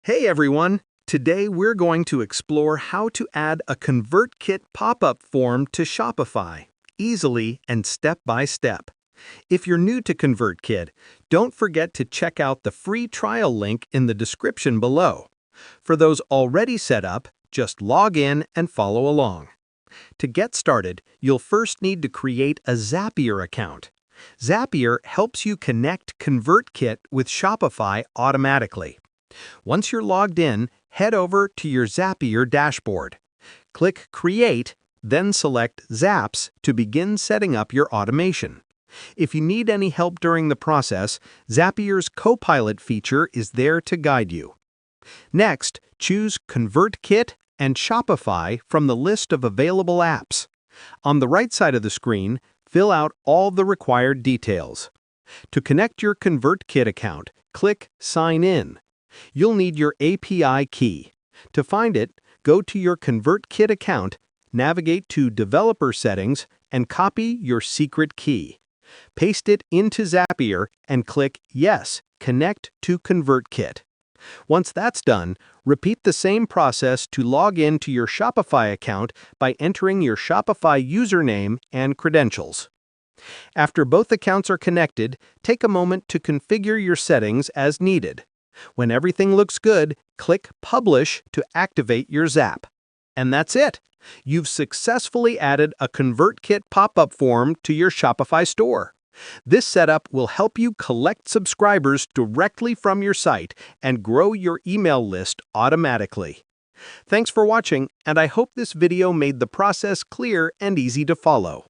Hey everyone! Today we're going to explore how to add a ConvertKit pop-up form to Shopify, easily and step by step. If you're new to ConvertKit, don't forget to check out the free trial link in the description below. For those already set up, just log in and follow along. To get started, you'll first need to create a Zapier account. Zapier helps you connect ConvertKit with Shopify automatically. Once you're logged in, head over to your Zapier dashboard. Click Create, then select Zaps to begin setting up your automation. If you need any help during the process, Zapier's Copilot feature is there to guide you. Next, choose ConvertKit and Shopify from the list of available apps. On the right side of the screen, fill out all the required details. To connect your ConvertKit account, click Sign In. You'll need your API key. To find it, go to your ConvertKit account, navigate to Developer Settings, and copy your secret key. Paste it into Zapier and click Yes, Connect to ConvertKit. Once that's done, repeat the same process to log in to your Shopify account by entering your Shopify username and credentials. After both accounts are connected, take a moment to configure your settings as needed. When everything looks good, click Publish to activate your Zap. And that's it! You've successfully added a ConvertKit pop-up form to your Shopify store. This setup will help you collect subscribers directly from your site and grow your email list automatically. Thanks for watching, and I hope this video made the process clear and easy to follow.